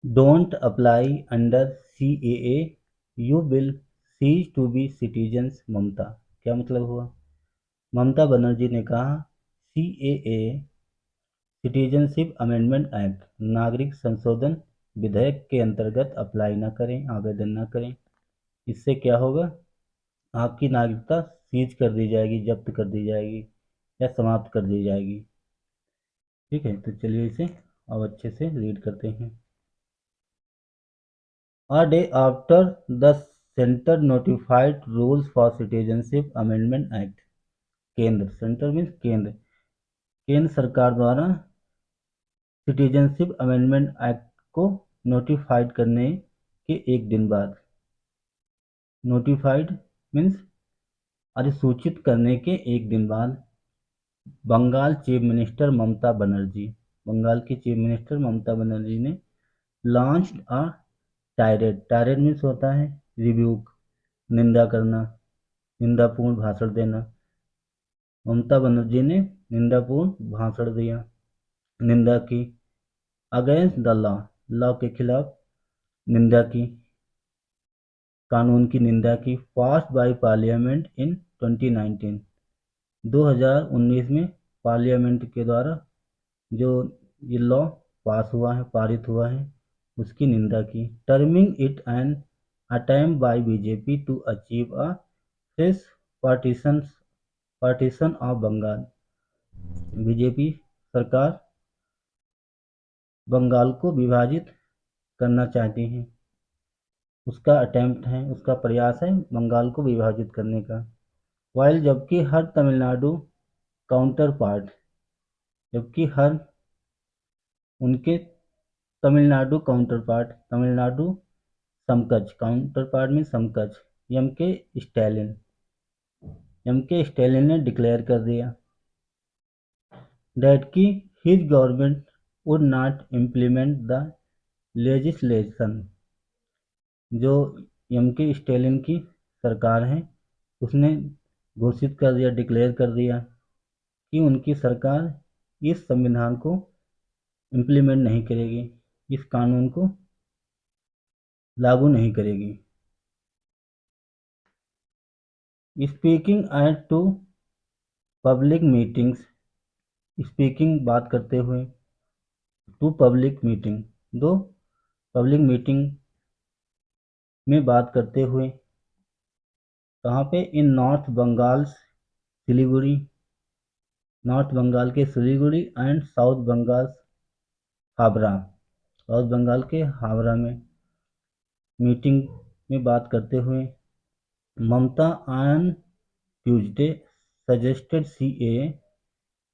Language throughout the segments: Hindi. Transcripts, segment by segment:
Don't apply under CAA, you will cease to be citizens Mamata. क्या मतलब हुआ? ममता बनर्जी ने कहा CAA सिटीजनशिप अमेंडमेंट एक्ट नागरिक संशोधन विधेयक के अंतर्गत अप्लाई न करें, आवेदन न करें। इससे क्या होगा? आपकी नागरिकता सीज कर दी जाएगी, जब्त कर दी जाएगी या समाप्त कर दी जाएगी। ठीक है, तो चलिए इसे अब अच्छे से रीड करते हैं। A day after the center notified rules for citizenship amendment act, केंद्र, सेंटर मीन्स केंद्र, केंद्र सरकार द्वारा सिटीजनशिप अमेंडमेंट एक्ट को नोटिफाइड करने के एक दिन बाद, नोटिफाइड मीन्स अधिसूचित करने के एक दिन बाद, बंगाल चीफ मिनिस्टर ममता बनर्जी, बंगाल की चीफ मिनिस्टर ममता बनर्जी ने launched a tired, tired means होता है रिव्यूक, निंदा करना, निंदापूर्ण भाषण देना। ममता बनर्जी ने निंदापूर्ण भाषण दिया, निंदा की। अगेंस्ट द लॉ, लॉ के खिलाफ निंदा की, कानून की निंदा की। पास्ड बाय पार्लियामेंट इन 2019, 2019 में पार्लियामेंट के द्वारा जो ये लॉ पास हुआ है, पारित हुआ है, उसकी निंदा की। Terming it an attempt by BJP to achieve a fresh partition of Bengal, BJP सरकार बंगाल को विभाजित करना चाहती है, उसका अटेम्प्ट है, उसका प्रयास है बंगाल को विभाजित करने का। वाइल जबकि हर तमिलनाडु काउंटर पार्ट, जबकि हर उनके तमिलनाडु काउंटर पार्ट, तमिलनाडु समकक्ष, काउंटर पार्ट में समकक्ष, एम के स्टैलिन, एम के स्टैलिन ने डिक्लेयर कर दिया that कि his government would not implement the legislation, जो एम के स्टैलिन की सरकार है उसने घोषित कर दिया, डिक्लेयर कर दिया कि उनकी सरकार इस संविधान को इम्प्लीमेंट नहीं करेगी, इस कानून को लागू नहीं करेगी। Speaking at to public meetings, speaking बात करते हुए, टू पब्लिक मीटिंग, दो पब्लिक मीटिंग में बात करते हुए, कहाँ पे? In north Bengal Siliguri, north Bengal के Siliguri and south Bengal Howrah, south Bengal के हावड़ा में मीटिंग में बात करते हुए Mamata on Tuesday suggested CAA,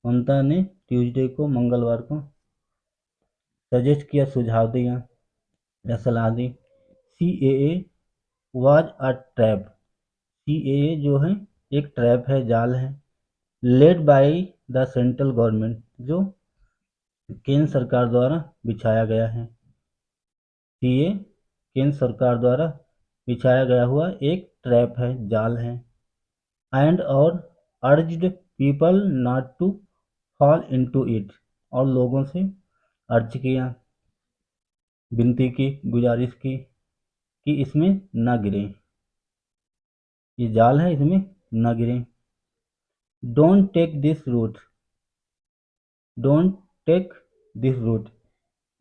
Mamata ने ट्यूसडे को, मंगलवार को सजेस्ट किया, सुझाव दिया या सलाह दी। CAA was a trap, CAA जो है एक ट्रैप है, जाल है, led by the central government, जो केंद्र सरकार द्वारा बिछाया गया है। CAA केंद्र सरकार द्वारा बिछाया गया हुआ एक ट्रैप है, जाल है। एंड और urged people not to fall into it, और लोगों से अर्ज किया, विनती की, गुजारिश की कि इसमें न गिरें, ये जाल है, इसमें न गिरें। Don't take this route, don't take this route,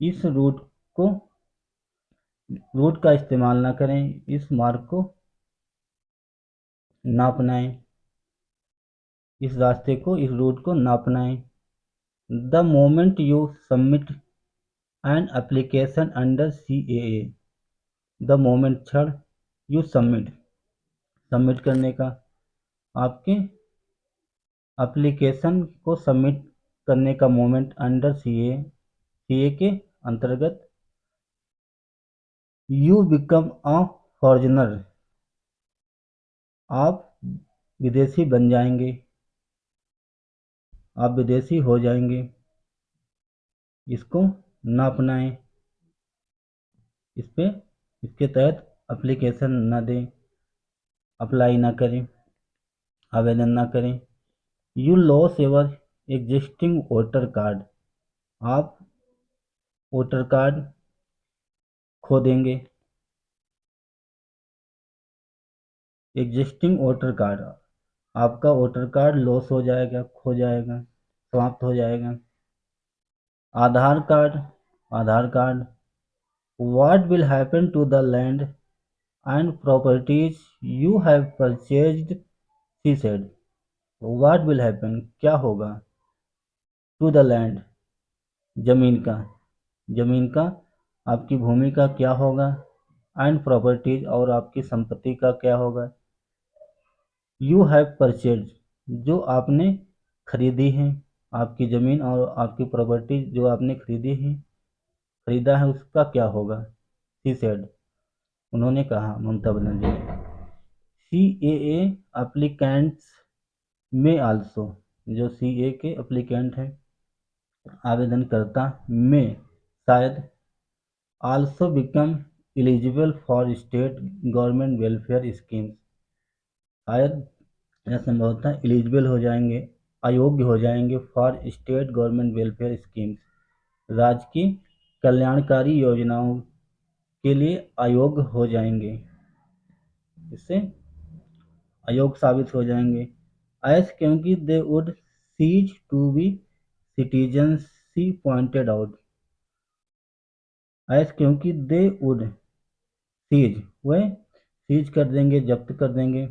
इस रूट को, रूट का इस्तेमाल ना करें, इस मार्ग को ना अपनाएं, इस रास्ते को, इस रूट को ना अपनाएं। The moment you submit an application under CAA, the moment, क्षण, यू सबमिट, सबमिट करने का, आपके एप्लीकेशन को सबमिट करने का मोमेंट अंडर CAA के अंतर्गत, यू बिकम अ फॉरजनर, आप विदेशी बन जाएंगे, आप विदेशी हो जाएंगे। इसको ना अपनाएं, इस पे, इसके तहत एप्लीकेशन ना दें, अप्लाई ना करें, आवेदन ना करें। You lose ever existing voter card, आप वोटर कार्ड खो देंगे। एग्जिस्टिंग वोटर कार्ड, आपका वोटर कार्ड लॉस हो जाएगा, खो जाएगा, समाप्त हो जाएगा। Aadhaar card, Aadhaar card, what will happen to the land and properties you have purchased, she said. What will happen, क्या होगा, टू द लैंड, जमीन का, जमीन का, आपकी भूमि का क्या होगा, एंड प्रॉपर्टीज, और आपकी संपत्ति का क्या होगा। यू हैव परचेज, जो आपने खरीदी है, आपकी ज़मीन और आपकी प्रॉपर्टी जो आपने खरीदी है, खरीदा है, उसका क्या होगा। शी सेड, उन्होंने कहा, ममता बनर्जी ने। सी ए एप्लीकेंट्स में आल्सो, जो सी ए के एप्लीकेंट हैं, आवेदनकर्ता में, शायद, also become eligible for state government welfare schemes, शायद या संभवतः एलिजिबल हो जाएंगे, अयोग्य हो जाएंगे, for state government welfare schemes, राज्य की कल्याणकारी योजनाओं के लिए अयोग्य हो जाएंगे, इससे अयोग्य साबित हो जाएंगे। ऐस क्योंकि they would cease to be citizens, she pointed out. As क्योंकि दे वुड सीज, वह सीज कर देंगे, जब्त कर देंगे,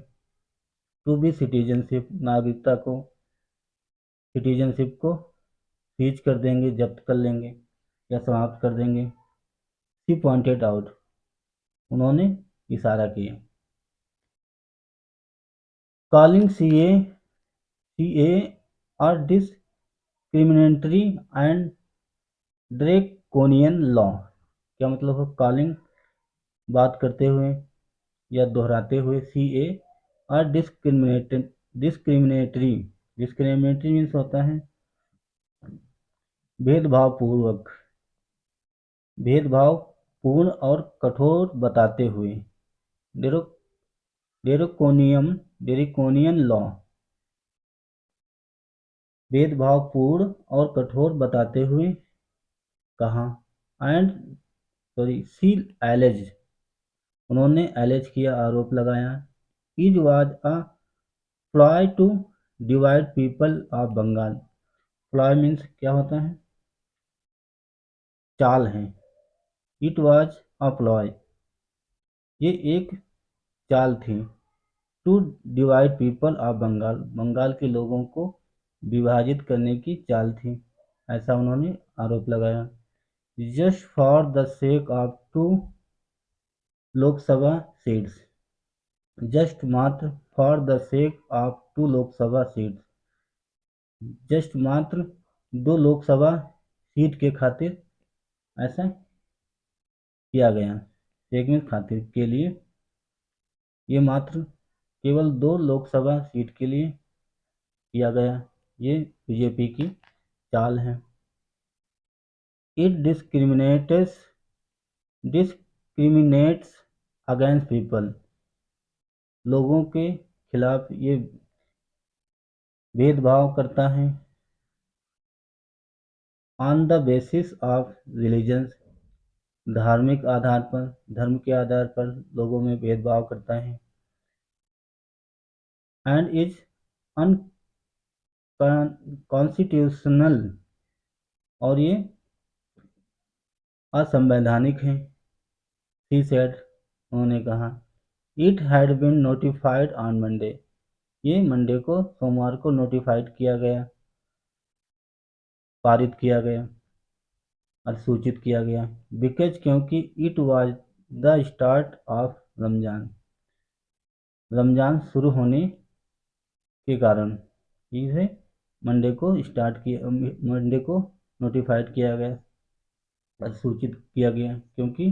टू बी सिटीजनशिप, नागरिकता को, सिटीजनशिप को सीज कर देंगे, जब्त कर लेंगे या समाप्त कर देंगे। सी पॉइंटेड आउट, उन्होंने इशारा किया। Calling C A are discriminatory and draconian law, क्या मतलब है, कॉलिंग, बात करते हुए या दोहराते हुए, C A are discriminatory, discriminatory means होता है भेदभावपूर्वक, भेदभावपूर्ण और कठोर बताते हुए। डेरोकोनियन लॉ, भेदभावपूर्ण और कठोर बताते हुए कहा। एंड सी एलेज, उन्होंने एलेज किया, आरोप लगाया। Is was a ploy to divide people of Bengal, ploy means क्या होता है, चाल है। इट वाज अ प्लॉय, ये एक चाल थी, to divide people of Bengal, Bengal के लोगों को विभाजित करने की चाल थी, ऐसा उन्होंने आरोप लगाया। Just for the sake of two Lok Sabha seats, just मात्र, for the sake of two Lok Sabha seats, just मात्र दो लोकसभा सीट के खातिर ऐसा किया गया। सेक में खातिर के लिए, ये मात्र केवल दो लोकसभा सीट के लिए किया गया, ये बीजेपी की चाल है। इट डिस्क्रिमिनेट्स अगेंस्ट पीपल, लोगों के खिलाफ ये भेदभाव करता है। On the basis of religions, धार्मिक आधार पर, धर्म के आधार पर लोगों में भेदभाव करता है। एंड इज अनकॉन्स्टिट्यूशनल, और ये असंवैधानिक है। सी सेड, उन्होंने कहा। It had been notified on Monday, ये मंडे को, सोमवार को नोटिफाइड किया गया, पारित किया गया, अधिसूचित किया गया। बिकॉज, क्योंकि it was the start of Ramzan, Ramzan शुरू होने के कारण, इसे मंडे को स्टार्ट किया, मंडे को नोटिफाइड किया गया, अधिसूचित किया गया, क्योंकि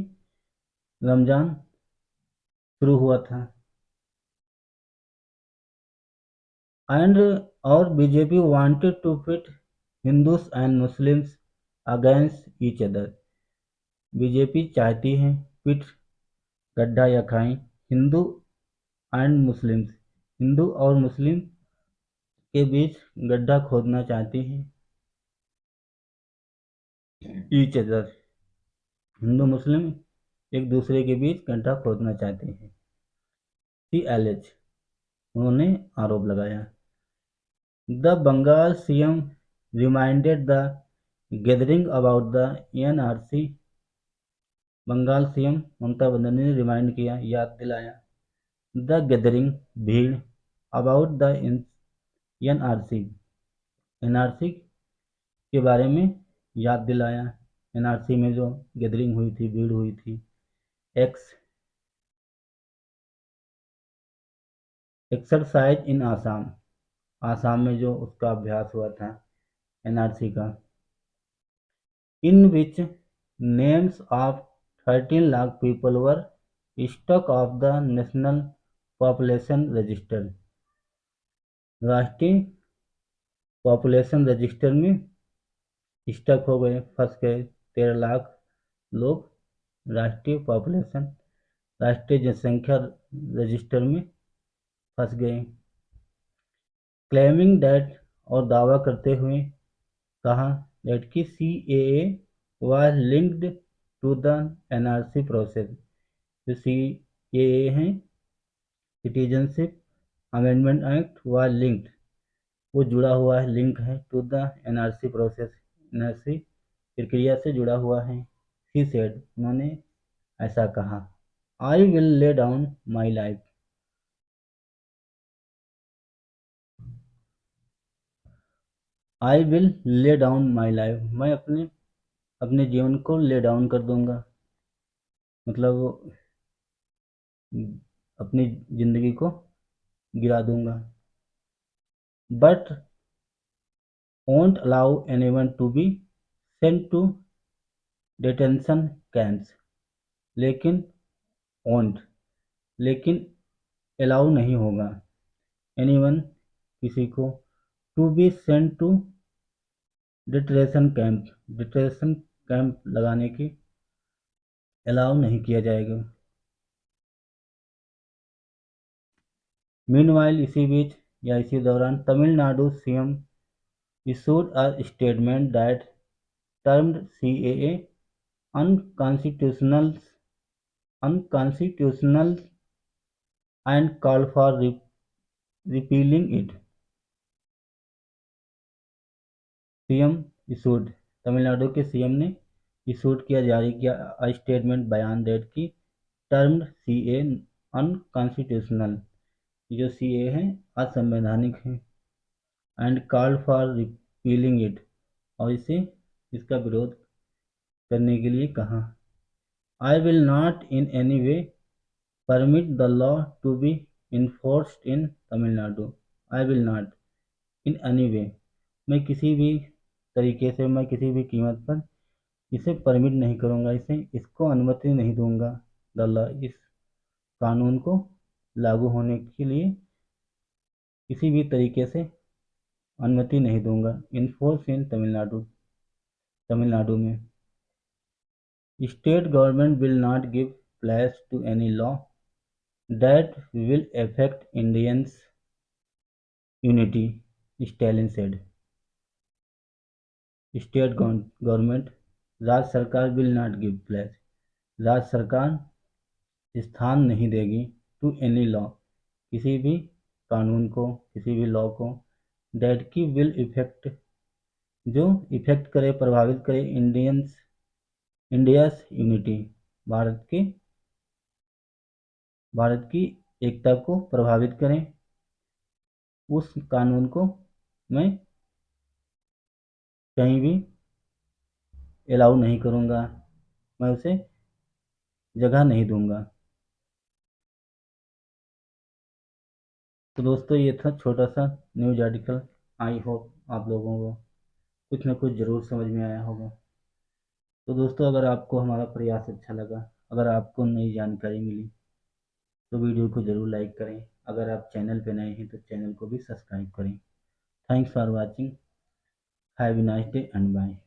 रमजान शुरू हुआ था। एंड, और BJP wanted to pit Hindus and Muslims against each other, BJP चाहती है पिट, गड्ढा या खाई, हिंदू एंड मुस्लिम्स, हिंदू और मुस्लिम के बीच गड्ढा खोदना चाहती है। ईच अदर, हिंदू मुस्लिम एक दूसरे के बीच गड्ढा खोदना चाहते हैं। CLH, उन्होंने आरोप लगाया। The Bengal CM reminded the gathering about the NRC। Bengal CM Mamata Banerjee ने रिमाइंड किया, याद दिलाया, द गैदरिंग, भीड़, अबाउट द NRC, NRC के बारे में याद दिलाया। NRC में जो गैदरिंग हुई थी, भीड़ हुई थी। एक्सरसाइज इन आसाम, आसाम में जो उसका अभ्यास हुआ था NRC का। In which names of 13 lakh people were stuck off the national population register. राष्ट्रीय पॉपुलेशन रजिस्टर में स्टक हो गए, फंस गए 13 लाख लोग राष्ट्रीय जनसंख्या रजिस्टर में फंस गए। क्लेमिंग दैट, और दावा करते हुए कहा, दैट की CAA was linked to the NRC process. जो CAA है, citizenship amendment act, was linked, वो जुड़ा हुआ है, लिंक है, to the NRC process, NRC प्रक्रिया से जुड़ा हुआ है। He said, उन्होंने ऐसा कहा, I will lay down my life, I will lay down my life, मैं अपने जीवन को ले डाउन कर दूंगा, मतलब अपनी जिंदगी को गिरा दूंगा। But won't allow anyone to be sent to detention camps, लेकिन won't, लेकिन अलाउ नहीं होगा, anyone, किसी को, to be sent to detention camp लगाने की अलाउ नहीं किया जाएगा। मीनवाइल, इसी बीच या इसी दौरान, Tamil Nadu CM issued a statement that termed CAA unconstitutional and called for repealing it। CM issued, Tamil Nadu के CM ने issued किया, जारी किया, स्टेटमेंट, बयान, डेट की टर्म्ड CAA अनकॉन्स्टिट्यूशनल, जो CAA है असंवैधानिक है, and called for repealing it, और इसका विरोध करने के लिए कहा। I will not in any way permit the law to be enforced in Tamil Nadu। I will not in any way, मैं किसी भी तरीके से, मैं किसी भी कीमत पर इसे परमिट नहीं करूँगा, इसको अनुमति नहीं दूंगा, द लॉ, इस कानून को लागू होने के लिए किसी भी तरीके से अनुमति नहीं दूंगा। इन्फोर्स इन तमिलनाडु में। State government will not give place to any law that will affect Indians unity, Stalin said. State government, राज्य सरकार, विल नॉट गिव प्लेस, राज्य सरकार स्थान नहीं देगी, टू एनी लॉ, किसी भी कानून को, किसी भी लॉ को, दैट की विल इफेक्ट, जो इफेक्ट करे, प्रभावित करे, इंडियास यूनिटी, भारत की एकता को प्रभावित करें, उस कानून को मैं कहीं भी अलाउ नहीं करूँगा, मैं उसे जगह नहीं दूंगा। तो दोस्तों, ये था छोटा सा न्यूज आर्टिकल। आई होप आप लोगों को कुछ ना कुछ ज़रूर समझ में आया होगा। तो दोस्तों, अगर आपको हमारा प्रयास अच्छा लगा, अगर आपको नई जानकारी मिली, तो वीडियो को ज़रूर लाइक करें। अगर आप चैनल पर नए हैं तो चैनल को भी सब्सक्राइब करें। Thanks for watching, have a nice day and bye.